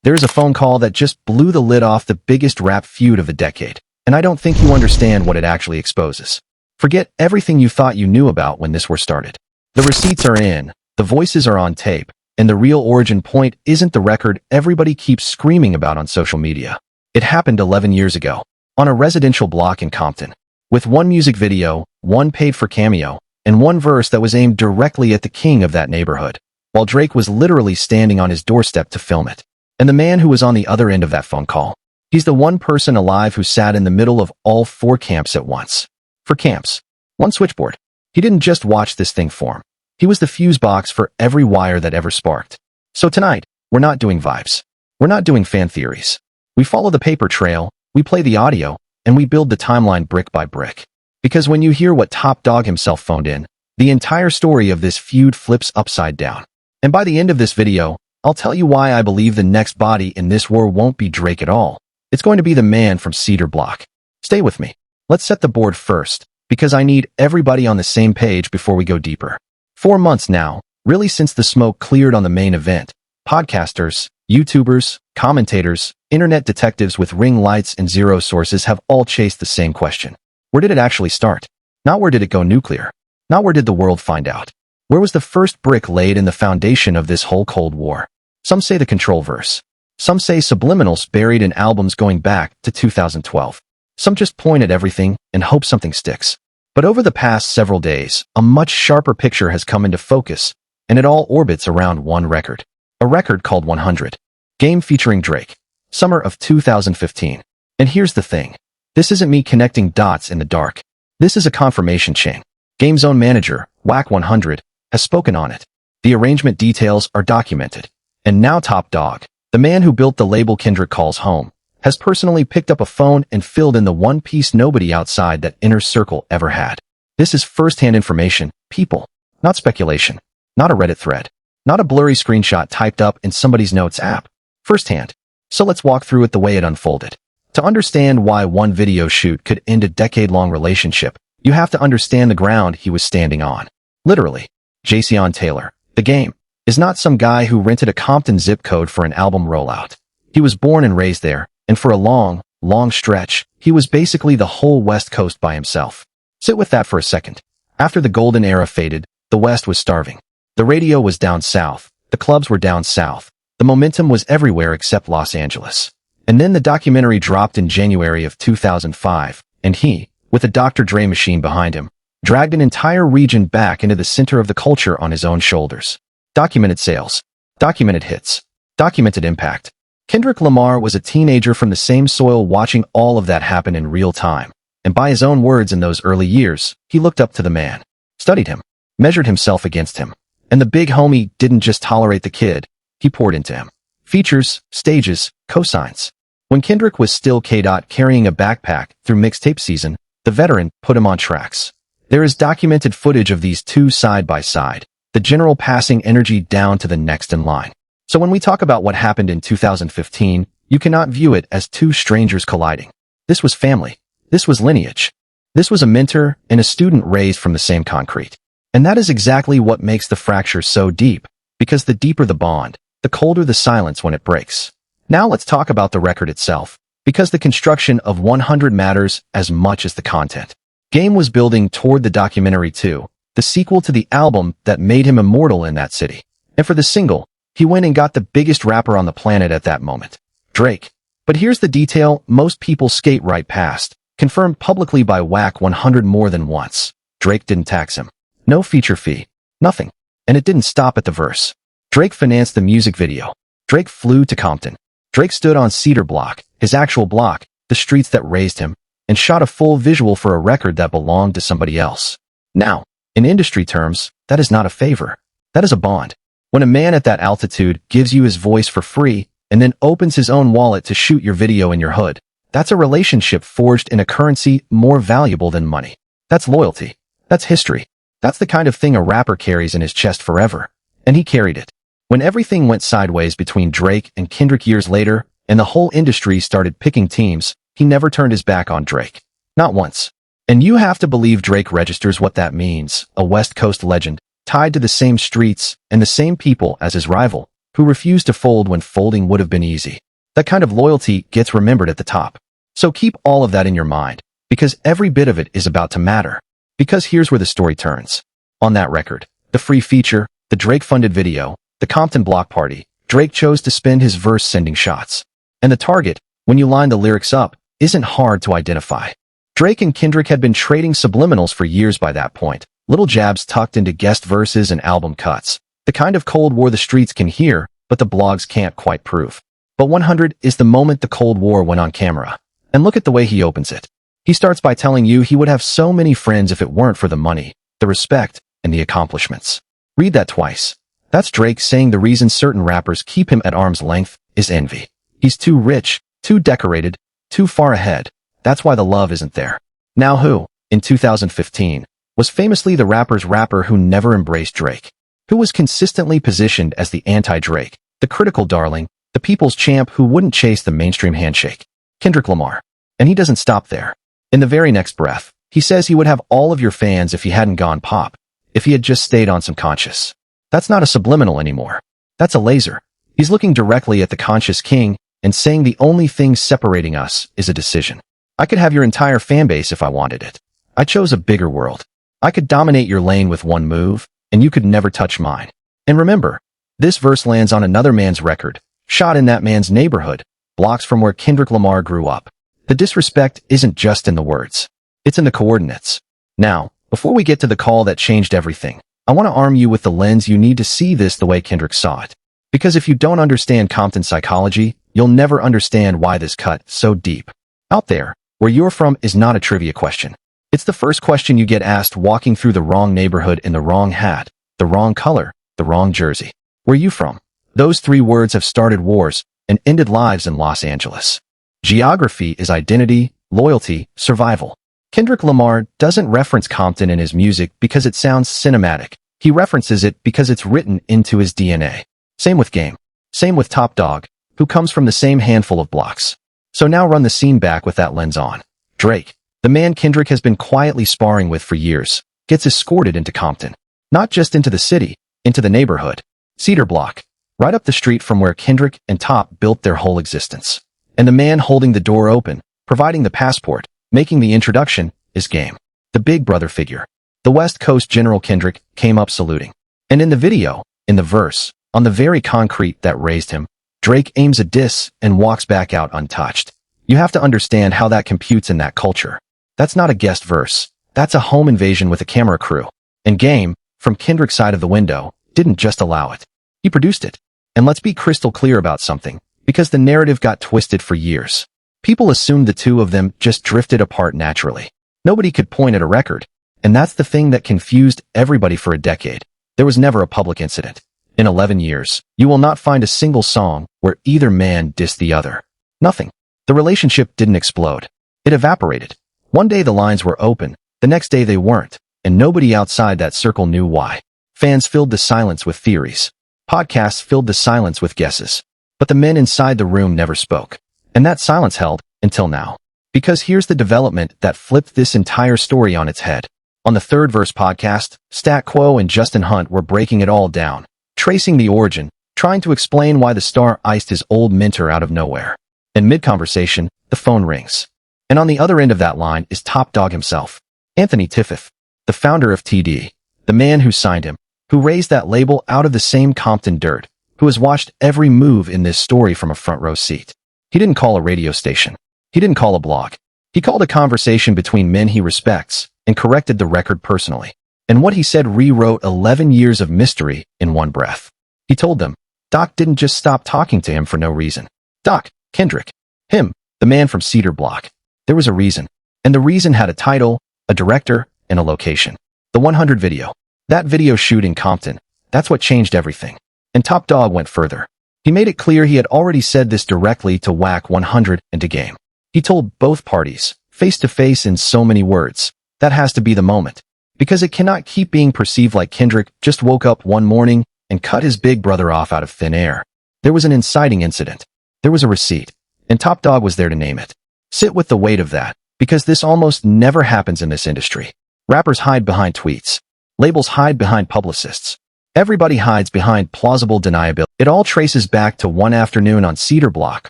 There's a phone call that just blew the lid off the biggest rap feud of the decade, and I don't think you understand what it actually exposes. Forget everything you thought you knew about when this war started. The receipts are in, the voices are on tape, and the real origin point isn't the record everybody keeps screaming about on social media. It happened 11 years ago, on a residential block in Compton, with one music video, one paid-for cameo, and one verse that was aimed directly at the king of that neighborhood, while Drake was literally standing on his doorstep to film it. And the man who was on the other end of that phone call, he's the one person alive who sat in the middle of all four camps at once. For camps, one switchboard. He didn't just watch this thing form. He was the fuse box for every wire that ever sparked. So tonight, we're not doing vibes. We're not doing fan theories. We follow the paper trail, we play the audio, and we build the timeline brick by brick. Because when you hear what Top Dawg himself phoned in, the entire story of this feud flips upside down. And by the end of this video, I'll tell you why I believe the next body in this war won't be Drake at all. It's going to be the man from Cedar Block. Stay with me. Let's set the board first, because I need everybody on the same page before we go deeper. 4 months now, really since the smoke cleared on the main event, podcasters, YouTubers, commentators, internet detectives with ring lights and zero sources have all chased the same question. Where did it actually start? Not where did it go nuclear? Not where did the world find out? Where was the first brick laid in the foundation of this whole Cold War? Some say the control verse. Some say subliminals buried in albums going back to 2012. Some just point at everything and hope something sticks. But over the past several days, a much sharper picture has come into focus, and it all orbits around one record. A record called 100. Game featuring Drake. Summer of 2015. And here's the thing. This isn't me connecting dots in the dark. This is a confirmation chain. Game's own manager, Whack 100, has spoken on it. The arrangement details are documented. And now Top Dawg, the man who built the label Kendrick calls home, has personally picked up a phone and filled in the one piece nobody outside that inner circle ever had. This is first-hand information, people, not speculation, not a Reddit thread, not a blurry screenshot typed up in somebody's notes app. Firsthand. So let's walk through it the way it unfolded. To understand why one video shoot could end a decade-long relationship, you have to understand the ground he was standing on. Literally. Jason Taylor, the Game, is not some guy who rented a Compton zip code for an album rollout. He was born and raised there, and for a long, long stretch, he was basically the whole West Coast by himself. Sit with that for a second. After the golden era faded, the West was starving. The radio was down south. The clubs were down south. The momentum was everywhere except Los Angeles. And then the documentary dropped in January of 2005, and he, with a Dr. Dre machine behind him, dragged an entire region back into the center of the culture on his own shoulders. Documented sales. Documented hits. Documented impact. Kendrick Lamar was a teenager from the same soil watching all of that happen in real time. And by his own words in those early years, he looked up to the man, studied him, measured himself against him. And the big homie didn't just tolerate the kid, he poured into him. Features, stages, cosigns. When Kendrick was still carrying a backpack through mixtape season, the veteran put him on tracks. There is documented footage of these two side by side, the general passing energy down to the next in line. So when we talk about what happened in 2015, you cannot view it as two strangers colliding. This was family. This was lineage. This was a mentor and a student raised from the same concrete. And that is exactly what makes the fracture so deep, because the deeper the bond, the colder the silence when it breaks. Now let's talk about the record itself, because the construction of 100 matters as much as the content. Game was building toward the documentary too, the sequel to the album that made him immortal in that city. And for the single, he went and got the biggest rapper on the planet at that moment, Drake. But here's the detail most people skate right past, confirmed publicly by Whack 100 more than once. Drake didn't tax him. No feature fee. Nothing. And it didn't stop at the verse. Drake financed the music video. Drake flew to Compton. Drake stood on Cedar Block, his actual block, the streets that raised him, and shot a full visual for a record that belonged to somebody else. Now, in industry terms, that is not a favor. That is a bond. When a man at that altitude gives you his voice for free and then opens his own wallet to shoot your video in your hood, that's a relationship forged in a currency more valuable than money. That's loyalty. That's history. That's the kind of thing a rapper carries in his chest forever. And he carried it. When everything went sideways between Drake and Kendrick years later, and the whole industry started picking teams, he never turned his back on Drake. Not once. And you have to believe Drake registers what that means, a West Coast legend, tied to the same streets and the same people as his rival, who refused to fold when folding would have been easy. That kind of loyalty gets remembered at the top. So keep all of that in your mind, because every bit of it is about to matter. Because here's where the story turns. On that record, the free feature, the Drake-funded video, the Compton block party, Drake chose to spend his verse sending shots. And the target, when you line the lyrics up, isn't hard to identify. Drake and Kendrick had been trading subliminals for years by that point, little jabs tucked into guest verses and album cuts. The kind of Cold War the streets can hear, but the blogs can't quite prove. But 100 is the moment the Cold War went on camera. And look at the way he opens it. He starts by telling you he would have so many friends if it weren't for the money, the respect, and the accomplishments. Read that twice. That's Drake saying the reason certain rappers keep him at arm's length is envy. He's too rich, too decorated, too far ahead. That's why the love isn't there. Now who, in 2015, was famously the rapper's rapper who never embraced Drake? Who was consistently positioned as the anti-Drake, the critical darling, the people's champ who wouldn't chase the mainstream handshake? Kendrick Lamar. And he doesn't stop there. In the very next breath, he says he would have all of your fans if he hadn't gone pop, if he had just stayed on some conscious. That's not a subliminal anymore. That's a laser. He's looking directly at the conscious king and saying the only thing separating us is a decision. I could have your entire fan base if I wanted it. I chose a bigger world. I could dominate your lane with one move, and you could never touch mine. And remember, this verse lands on another man's record, shot in that man's neighborhood, blocks from where Kendrick Lamar grew up. The disrespect isn't just in the words. It's in the coordinates. Now, before we get to the call that changed everything, I want to arm you with the lens you need to see this the way Kendrick saw it. Because if you don't understand Compton psychology, you'll never understand why this cut so deep. Out there, where you're from is not a trivia question. It's the first question you get asked walking through the wrong neighborhood in the wrong hat, the wrong color, the wrong jersey. Where you from? Those three words have started wars and ended lives in Los Angeles. Geography is identity, loyalty, survival. Kendrick Lamar doesn't reference Compton in his music because it sounds cinematic. He references it because it's written into his DNA. Same with Game. Same with Dawg, who comes from the same handful of blocks. So now run the scene back with that lens on. Drake, the man Kendrick has been quietly sparring with for years, gets escorted into Compton. Not just into the city, into the neighborhood. Cedar Block, right up the street from where Kendrick and Top built their whole existence. And the man holding the door open, providing the passport, making the introduction, is Game. The big brother figure. The West Coast General Kendrick came up saluting. And in the video, in the verse, on the very concrete that raised him, Drake aims a diss and walks back out untouched. You have to understand how that computes in that culture. That's not a guest verse. That's a home invasion with a camera crew. And Game, from Kendrick's side of the window, didn't just allow it. He produced it. And let's be crystal clear about something, because the narrative got twisted for years. People assumed the two of them just drifted apart naturally. Nobody could point at a record. And that's the thing that confused everybody for a decade. There was never a public incident. In 11 years, you will not find a single song where either man dissed the other. Nothing. The relationship didn't explode. It evaporated. One day the lines were open, the next day they weren't, and nobody outside that circle knew why. Fans filled the silence with theories. Podcasts filled the silence with guesses. But the men inside the room never spoke. And that silence held until now. Because here's the development that flipped this entire story on its head. On the Third Verse podcast, Stat Quo and Justin Hunt were breaking it all down, tracing the origin, trying to explain why the star iced his old mentor out of nowhere. In mid-conversation, the phone rings. And on the other end of that line is Dawg himself, Anthony Tiffith, the founder of TD, the man who signed him, who raised that label out of the same Compton dirt, who has watched every move in this story from a front row seat. He didn't call a radio station. He didn't call a blog. He called a conversation between men he respects and corrected the record personally. And what he said rewrote 11 years of mystery in one breath. He told them, Doc didn't just stop talking to him for no reason. Doc, Kendrick, him, the man from Cedar Block. There was a reason. And the reason had a title, a director, and a location. The 100 video. That video shoot in Compton. That's what changed everything. And Dawg went further. He made it clear he had already said this directly to Whack 100 and to Game. He told both parties, face to face in so many words, that has to be the moment. Because it cannot keep being perceived like Kendrick just woke up one morning and cut his big brother off out of thin air. There was an inciting incident. There was a receipt. And Dawg was there to name it. Sit with the weight of that, because this almost never happens in this industry. Rappers hide behind tweets. Labels hide behind publicists. Everybody hides behind plausible deniability. It all traces back to one afternoon on Cedar Block,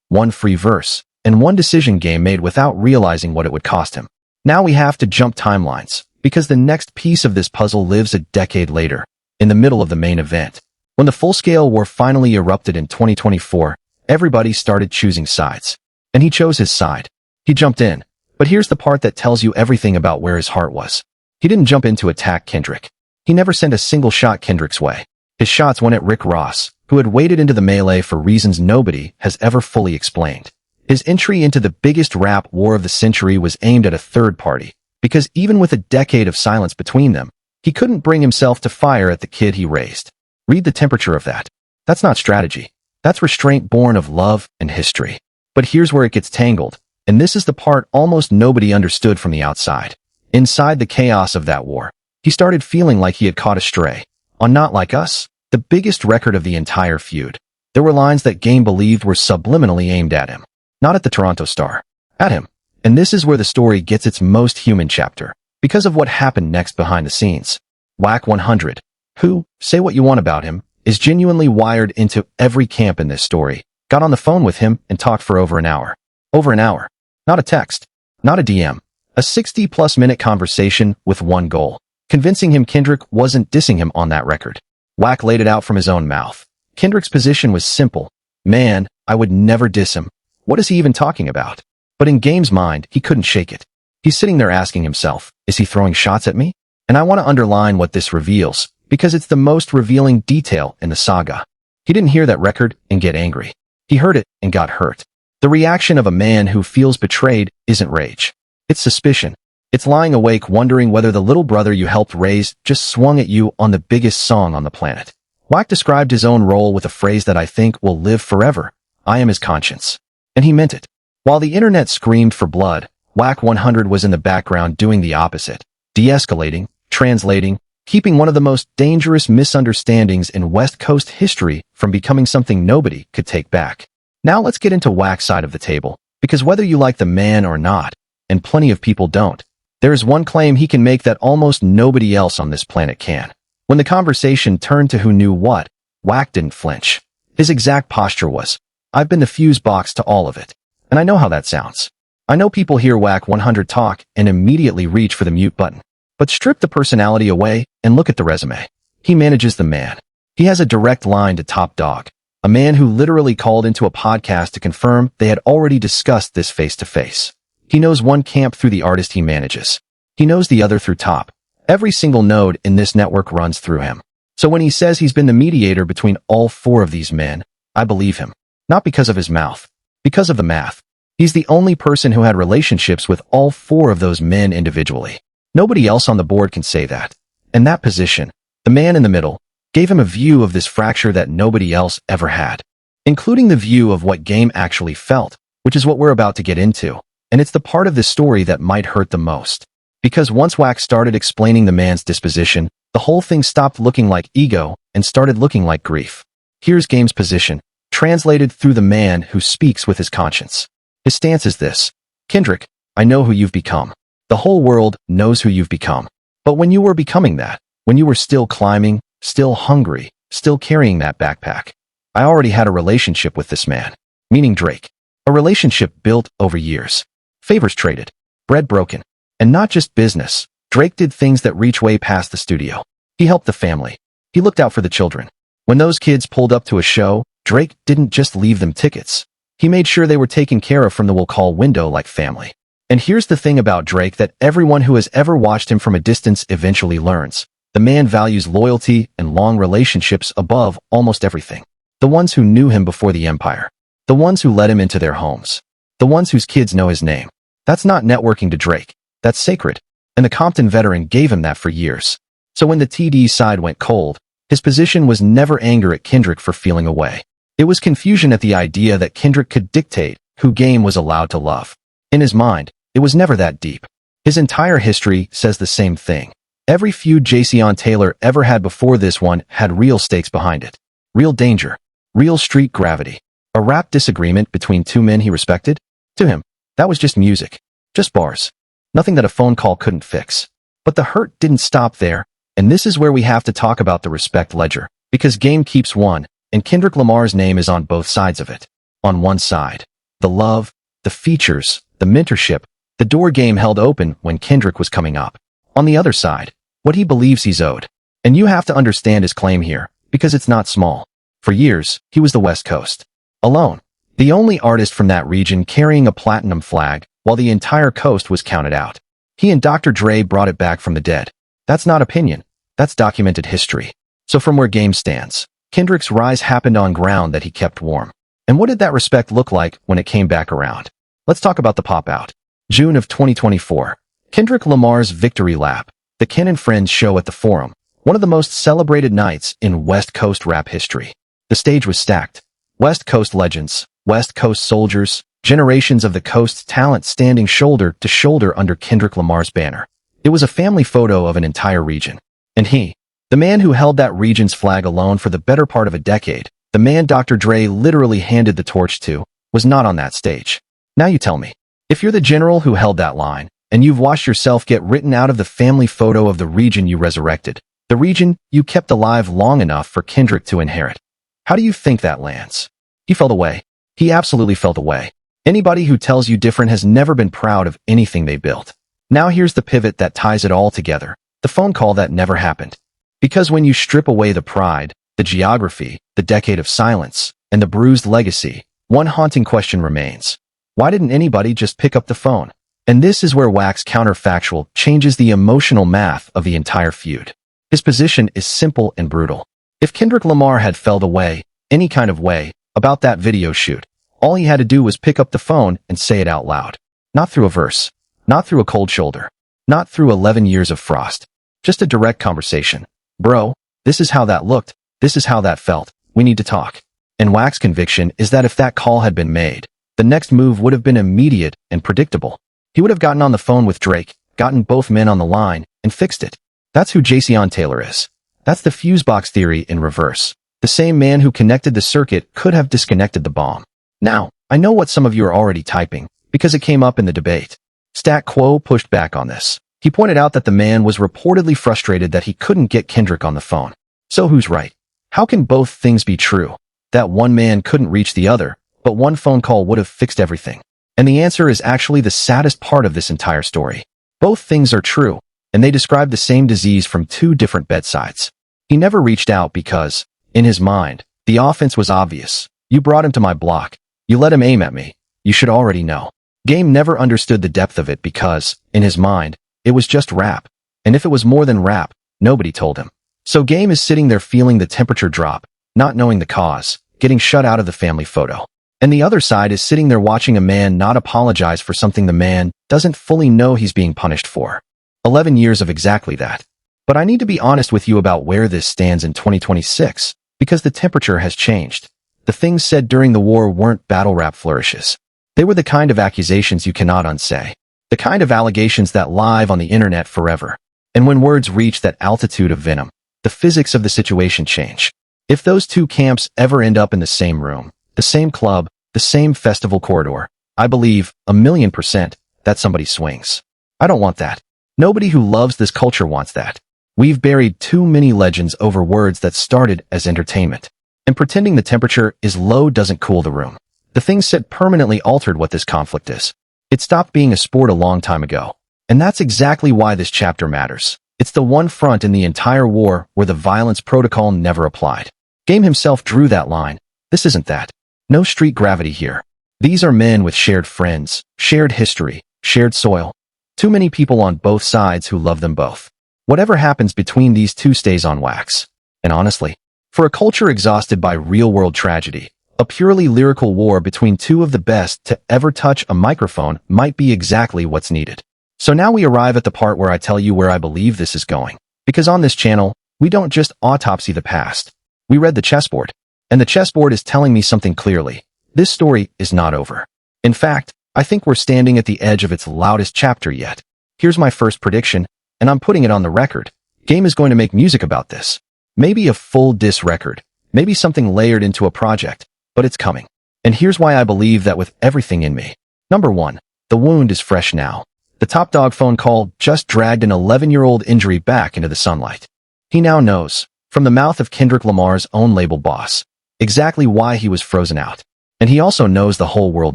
one free verse, and one decision game made without realizing what it would cost him. Now we have to jump timelines, because the next piece of this puzzle lives a decade later, in the middle of the main event. When the full-scale war finally erupted in 2024, everybody started choosing sides. And he chose his side. He jumped in. But here's the part that tells you everything about where his heart was. He didn't jump in to attack Kendrick. He never sent a single shot Kendrick's way. His shots went at Rick Ross, who had waded into the melee for reasons nobody has ever fully explained. His entry into the biggest rap war of the century was aimed at a third party, because even with a decade of silence between them, he couldn't bring himself to fire at the kid he raised. Read the temperature of that. That's not strategy. That's restraint born of love and history. But here's where it gets tangled, and this is the part almost nobody understood from the outside. Inside the chaos of that war, he started feeling like he had caught a stray. On Not Like Us, the biggest record of the entire feud, there were lines that Game believed were subliminally aimed at him. Not at the Toronto Star. At him. And this is where the story gets its most human chapter, because of what happened next behind the scenes. Wack 100, who, say what you want about him, is genuinely wired into every camp in this story, got on the phone with him and talked for over an hour. Over an hour. Not a text. Not a DM. A 60-plus minute conversation with one goal. Convincing him Kendrick wasn't dissing him on that record. Wack laid it out from his own mouth. Kendrick's position was simple. Man, I would never diss him. What is he even talking about? But in Game's mind, he couldn't shake it. He's sitting there asking himself, is he throwing shots at me? And I want to underline what this reveals, because it's the most revealing detail in the saga. He didn't hear that record and get angry. He heard it and got hurt. The reaction of a man who feels betrayed isn't rage. It's suspicion. It's lying awake wondering whether the little brother you helped raise just swung at you on the biggest song on the planet. Wack described his own role with a phrase that I think will live forever. I am his conscience. And he meant it. While the internet screamed for blood, Wack 100 was in the background doing the opposite. De-escalating, translating, keeping one of the most dangerous misunderstandings in West Coast history from becoming something nobody could take back. Now let's get into Wack's side of the table, because whether you like the man or not, and plenty of people don't, there is one claim he can make that almost nobody else on this planet can. When the conversation turned to who knew what, Wack didn't flinch. His exact posture was, I've been the fuse box to all of it. And I know how that sounds. I know people hear Wack 100 talk and immediately reach for the mute button. But strip the personality away and look at the resume. He manages the man. He has a direct line to Top Dawg, a man who literally called into a podcast to confirm they had already discussed this face-to-face. He knows one camp through the artist he manages. He knows the other through Top. Every single node in this network runs through him. So when he says he's been the mediator between all four of these men, I believe him. Not because of his mouth. Because of the math. He's the only person who had relationships with all four of those men individually. Nobody else on the board can say that. And that position, the man in the middle, gave him a view of this fracture that nobody else ever had. Including the view of what Game actually felt, which is what we're about to get into. And it's the part of this story that might hurt the most. Because once Wack started explaining the man's disposition, the whole thing stopped looking like ego and started looking like grief. Here's Game's position, translated through the man who speaks with his conscience. His stance is this. Kendrick, I know who you've become. The whole world knows who you've become. But when you were becoming that, when you were still climbing, still hungry, still carrying that backpack, I already had a relationship with this man, meaning Drake. A relationship built over years. Favors traded. Bread broken. And not just business. Drake did things that reach way past the studio. He helped the family. He looked out for the children. When those kids pulled up to a show, Drake didn't just leave them tickets. He made sure they were taken care of from the will-call window like family. And here's the thing about Drake that everyone who has ever watched him from a distance eventually learns. The man values loyalty and long relationships above almost everything. The ones who knew him before the empire. The ones who let him into their homes. The ones whose kids know his name. That's not networking to Drake. That's sacred. And the Compton veteran gave him that for years. So when the TD side went cold, his position was never anger at Kendrick for feeling away. It was confusion at the idea that Kendrick could dictate who Game was allowed to love. In his mind, it was never that deep. His entire history says the same thing. Every feud Jayceon Taylor ever had before this one had real stakes behind it. Real danger. Real street gravity. A rap disagreement between two men he respected? To him, that was just music. Just bars. Nothing that a phone call couldn't fix. But the hurt didn't stop there. And this is where we have to talk about the respect ledger, because Game keeps one, and Kendrick Lamar's name is on both sides of it. On one side, the love, the features, the mentorship, the door Game held open when Kendrick was coming up. On the other side, what he believes he's owed. And you have to understand his claim here, because it's not small. For years, he was the West Coast. Alone. The only artist from that region carrying a platinum flag, while the entire coast was counted out. He and Dr. Dre brought it back from the dead. That's not opinion. That's documented history. So from where Game stands, Kendrick's rise happened on ground that he kept warm. And what did that respect look like when it came back around? Let's talk about the pop-out. June of 2024. Kendrick Lamar's Victory Lap, the Ken and Friends show at the Forum, one of the most celebrated nights in West Coast rap history. The stage was stacked. West Coast legends, West Coast soldiers, generations of the coast's talent standing shoulder to shoulder under Kendrick Lamar's banner. It was a family photo of an entire region. And he, the man who held that region's flag alone for the better part of a decade, the man Dr. Dre literally handed the torch to, was not on that stage. Now you tell me, if you're the general who held that line, and you've watched yourself get written out of the family photo of the region you resurrected, the region you kept alive long enough for Kendrick to inherit, how do you think that lands? He felt away. He absolutely felt away. Anybody who tells you different has never been proud of anything they built. Now here's the pivot that ties it all together, the phone call that never happened. Because when you strip away the pride, the geography, the decade of silence, and the bruised legacy, one haunting question remains. Why didn't anybody just pick up the phone? And this is where Wack's counterfactual changes the emotional math of the entire feud. His position is simple and brutal. If Kendrick Lamar had felt away, any kind of way, about that video shoot, all he had to do was pick up the phone and say it out loud. Not through a verse. Not through a cold shoulder. Not through 11 years of frost. Just a direct conversation. Bro, this is how that looked. This is how that felt. We need to talk. And Wack's conviction is that if that call had been made, the next move would have been immediate and predictable. He would have gotten on the phone with Drake, gotten both men on the line, and fixed it. That's who Jason Taylor is. That's the fuse box theory in reverse. The same man who connected the circuit could have disconnected the bomb. Now, I know what some of you are already typing, because it came up in the debate. Stat Quo pushed back on this. He pointed out that the man was reportedly frustrated that he couldn't get Kendrick on the phone. So who's right? How can both things be true? That one man couldn't reach the other, but one phone call would have fixed everything. And the answer is actually the saddest part of this entire story. Both things are true, and they describe the same disease from two different bedsides. He never reached out because, in his mind, the offense was obvious. You brought him to my block. You let him aim at me. You should already know. Game never understood the depth of it because, in his mind, it was just rap. And if it was more than rap, nobody told him. So Game is sitting there feeling the temperature drop, not knowing the cause, getting shut out of the family photo. And the other side is sitting there watching a man not apologize for something the man doesn't fully know he's being punished for. 11 years of exactly that. But I need to be honest with you about where this stands in 2026, because the temperature has changed. The things said during the war weren't battle rap flourishes. They were the kind of accusations you cannot unsay. The kind of allegations that live on the internet forever. And when words reach that altitude of venom, the physics of the situation change. If those two camps ever end up in the same room, the same club, the same festival corridor, I believe, 1,000,000%, that somebody swings. I don't want that. Nobody who loves this culture wants that. We've buried too many legends over words that started as entertainment. And pretending the temperature is low doesn't cool the room. The things said permanently altered what this conflict is. It stopped being a sport a long time ago. And that's exactly why this chapter matters. It's the one front in the entire war where the violence protocol never applied. Game himself drew that line. This isn't that. No street gravity here. These are men with shared friends, shared history, shared soil. Too many people on both sides who love them both. Whatever happens between these two stays on wax. And honestly, for a culture exhausted by real-world tragedy, a purely lyrical war between two of the best to ever touch a microphone might be exactly what's needed. So now we arrive at the part where I tell you where I believe this is going. Because on this channel, we don't just autopsy the past. We read the chessboard. And the chessboard is telling me something clearly. This story is not over. In fact, I think we're standing at the edge of its loudest chapter yet. Here's my first prediction, and I'm putting it on the record. Game is going to make music about this. Maybe a full diss record. Maybe something layered into a project. But it's coming. And here's why I believe that with everything in me. Number 1. The wound is fresh now. The Top Dawg phone call just dragged an 11-year-old injury back into the sunlight. He now knows, from the mouth of Kendrick Lamar's own label boss, exactly why he was frozen out. And he also knows the whole world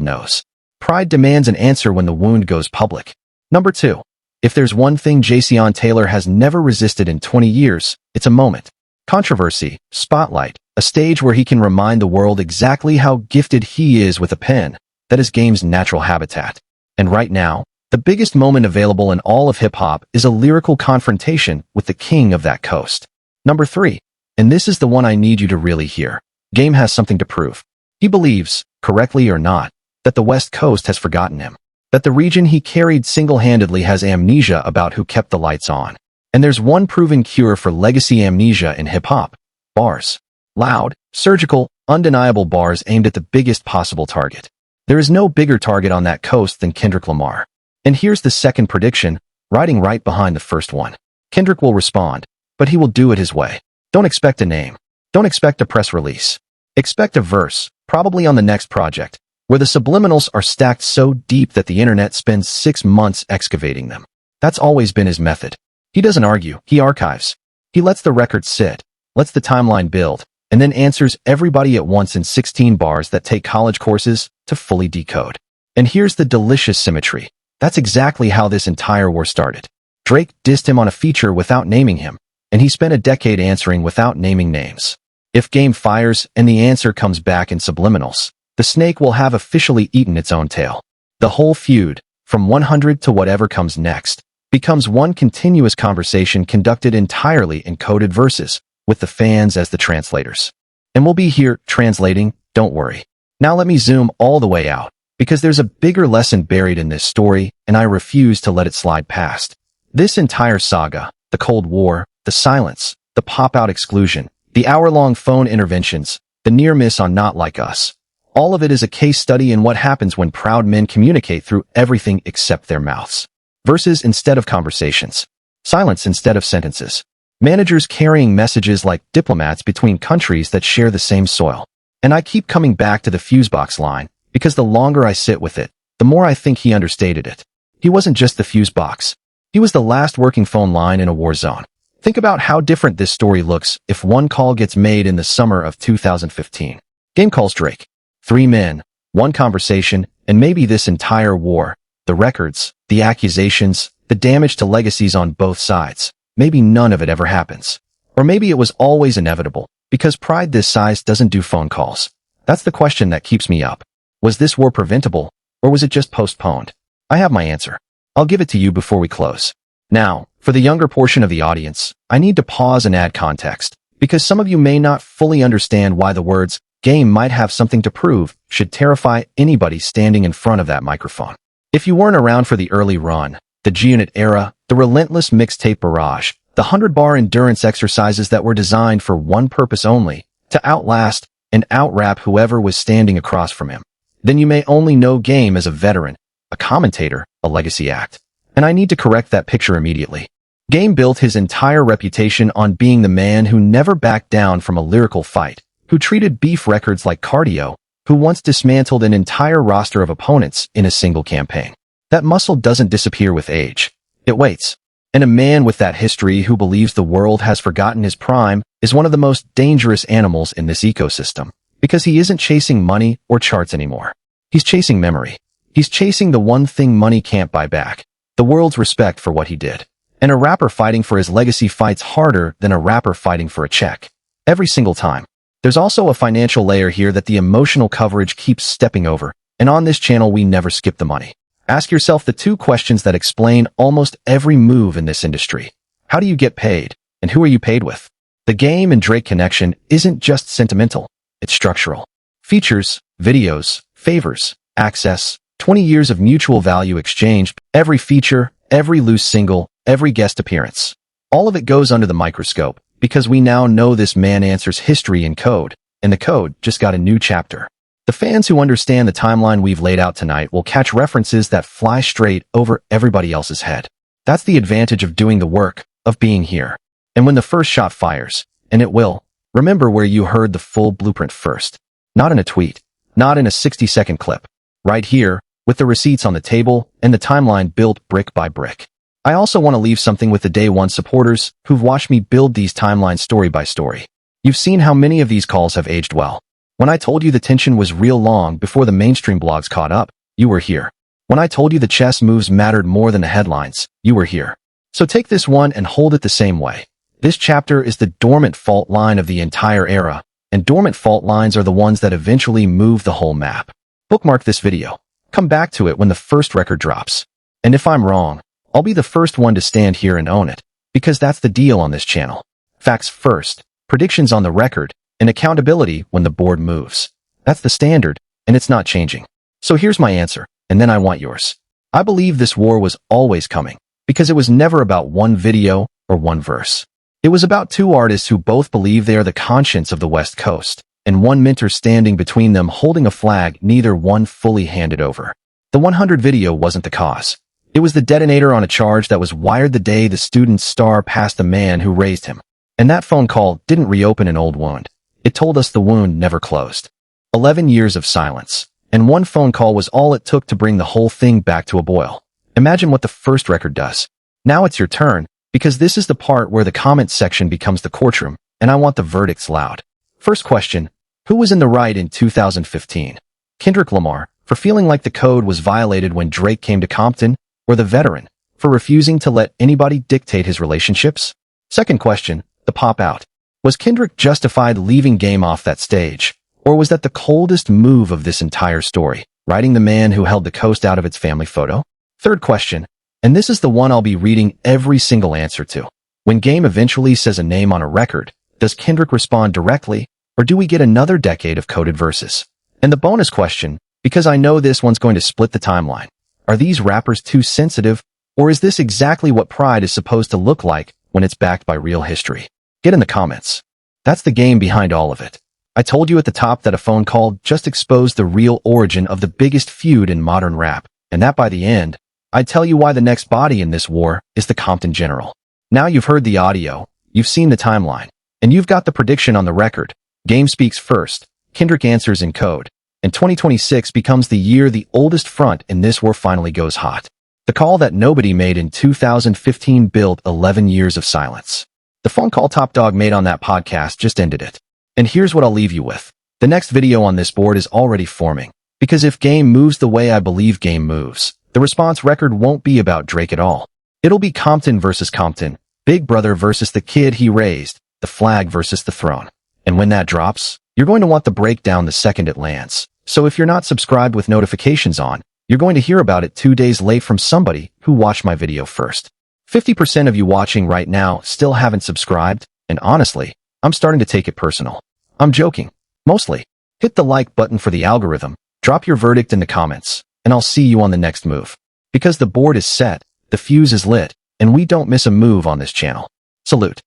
knows. Pride demands an answer when the wound goes public. Number 2. If there's one thing Jayceon Taylor has never resisted in 20 years, it's a moment. Controversy, spotlight, a stage where he can remind the world exactly how gifted he is with a pen. That is Game's natural habitat. And right now, the biggest moment available in all of hip-hop is a lyrical confrontation with the king of that coast. Number 3. And this is the one I need you to really hear. Game has something to prove. He believes, correctly or not, that the West Coast has forgotten him. That the region he carried single-handedly has amnesia about who kept the lights on. And there's one proven cure for legacy amnesia in hip-hop. Bars. Loud, surgical, undeniable bars aimed at the biggest possible target. There is no bigger target on that coast than Kendrick Lamar. And here's the second prediction, riding right behind the first one. Kendrick will respond, but he will do it his way. Don't expect a name. Don't expect a press release. Expect a verse, probably on the next project, where the subliminals are stacked so deep that the internet spends 6 months excavating them. That's always been his method. He doesn't argue, he archives. He lets the record sit, lets the timeline build, and then answers everybody at once in 16 bars that take college courses to fully decode. And here's the delicious symmetry. That's exactly how this entire war started. Drake dissed him on a feature without naming him, and he spent a decade answering without naming names. If Game fires and the answer comes back in subliminals, the snake will have officially eaten its own tail. The whole feud, from 100 to whatever comes next, becomes one continuous conversation conducted entirely in coded verses, with the fans as the translators. And we'll be here translating, don't worry. Now let me zoom all the way out, because there's a bigger lesson buried in this story, and I refuse to let it slide past. This entire saga, the Cold War, the silence, the pop-out exclusion, the hour-long phone interventions, the near miss on Not Like Us, all of it is a case study in what happens when proud men communicate through everything except their mouths. Verses instead of conversations. Silence instead of sentences. Managers carrying messages like diplomats between countries that share the same soil. And I keep coming back to the fusebox line, because the longer I sit with it, the more I think he understated it. He wasn't just the fuse box. He was the last working phone line in a war zone. Think about how different this story looks if one call gets made in the summer of 2015. Game calls Drake. 3 men, 1 conversation, and maybe this entire war. The records, the accusations, the damage to legacies on both sides. Maybe none of it ever happens. Or maybe it was always inevitable, because pride this size doesn't do phone calls. That's the question that keeps me up. Was this war preventable, or was it just postponed? I have my answer. I'll give it to you before we close. Now, for the younger portion of the audience, I need to pause and add context, because some of you may not fully understand why the words, Game might have something to prove, should terrify anybody standing in front of that microphone. If you weren't around for the early run, the G-Unit era, the relentless mixtape barrage, the 100-bar endurance exercises that were designed for one purpose only, to outlast and out-rap whoever was standing across from him, then you may only know Game as a veteran, a commentator, a legacy act. And I need to correct that picture immediately. Game built his entire reputation on being the man who never backed down from a lyrical fight, who treated beef records like cardio, who once dismantled an entire roster of opponents in a single campaign. That muscle doesn't disappear with age. It waits. And a man with that history who believes the world has forgotten his prime is one of the most dangerous animals in this ecosystem, because he isn't chasing money or charts anymore. He's chasing memory. He's chasing the one thing money can't buy back, the world's respect for what he did. And a rapper fighting for his legacy fights harder than a rapper fighting for a check. Every single time. There's also a financial layer here that the emotional coverage keeps stepping over, and on this channel we never skip the money. Ask yourself the 2 questions that explain almost every move in this industry. How do you get paid, and who are you paid with? The Game and Drake connection isn't just sentimental, it's structural. Features, videos, favors, access, 20 years of mutual value exchanged, every feature, every loose single, every guest appearance. All of it goes under the microscope, because we now know this man answers history in code, and the code just got a new chapter. The fans who understand the timeline we've laid out tonight will catch references that fly straight over everybody else's head. That's the advantage of doing the work, of being here. And when the first shot fires, and it will, remember where you heard the full blueprint first. Not in a tweet, not in a 60-second clip. Right here, with the receipts on the table and the timeline built brick by brick. I also want to leave something with the Day One supporters who've watched me build these timelines story by story. You've seen how many of these calls have aged well. When I told you the tension was real long before the mainstream blogs caught up, you were here. When I told you the chess moves mattered more than the headlines, you were here. So take this one and hold it the same way. This chapter is the dormant fault line of the entire era, and dormant fault lines are the ones that eventually move the whole map. Bookmark this video. Come back to it when the first record drops. And if I'm wrong, I'll be the first one to stand here and own it, because that's the deal on this channel. Facts first, predictions on the record, and accountability when the board moves. That's the standard, and it's not changing. So here's my answer, and then I want yours. I believe this war was always coming, because it was never about one video or one verse. It was about two artists who both believe they are the conscience of the West Coast, and one mentor standing between them holding a flag neither one fully handed over. The 100 video wasn't the cause. It was the detonator on a charge that was wired the day the student's star passed the man who raised him. And that phone call didn't reopen an old wound. It told us the wound never closed. 11 years of silence, and one phone call was all it took to bring the whole thing back to a boil. Imagine what the first record does. Now it's your turn, because this is the part where the comment section becomes the courtroom, and I want the verdicts loud. First question, who was in the right in 2015? Kendrick Lamar, for feeling like the code was violated when Drake came to Compton, or the veteran, for refusing to let anybody dictate his relationships? Second question, the pop out. Was Kendrick justified leaving Game off that stage, or was that the coldest move of this entire story, writing the man who held the coast out of its family photo? Third question, and this is the one I'll be reading every single answer to. When Game eventually says a name on a record, does Kendrick respond directly, or do we get another decade of coded verses? And the bonus question, because I know this one's going to split the timeline. Are these rappers too sensitive, or is this exactly what pride is supposed to look like when it's backed by real history? Get in the comments. That's the game behind all of it. I told you at the top that a phone call just exposed the real origin of the biggest feud in modern rap, and that by the end, I'd tell you why the next body in this war is the Compton general. Now you've heard the audio, you've seen the timeline, and you've got the prediction on the record. Game speaks first, Kendrick answers in code, and 2026 becomes the year the oldest front in this war finally goes hot. The call that nobody made in 2015 built 11 years of silence. The phone call Top Dawg made on that podcast just ended it. And here's what I'll leave you with. The next video on this board is already forming, because if Game moves the way I believe Game moves, the response record won't be about Drake at all. It'll be Compton versus Compton, Big Brother versus the kid he raised, the flag versus the throne. And when that drops, you're going to want the breakdown the second it lands. So if you're not subscribed with notifications on, you're going to hear about it 2 days late from somebody who watched my video first. 50% of you watching right now still haven't subscribed, and honestly, I'm starting to take it personal. I'm joking. Mostly. Hit the like button for the algorithm, drop your verdict in the comments, and I'll see you on the next move. Because the board is set, the fuse is lit, and we don't miss a move on this channel. Salute.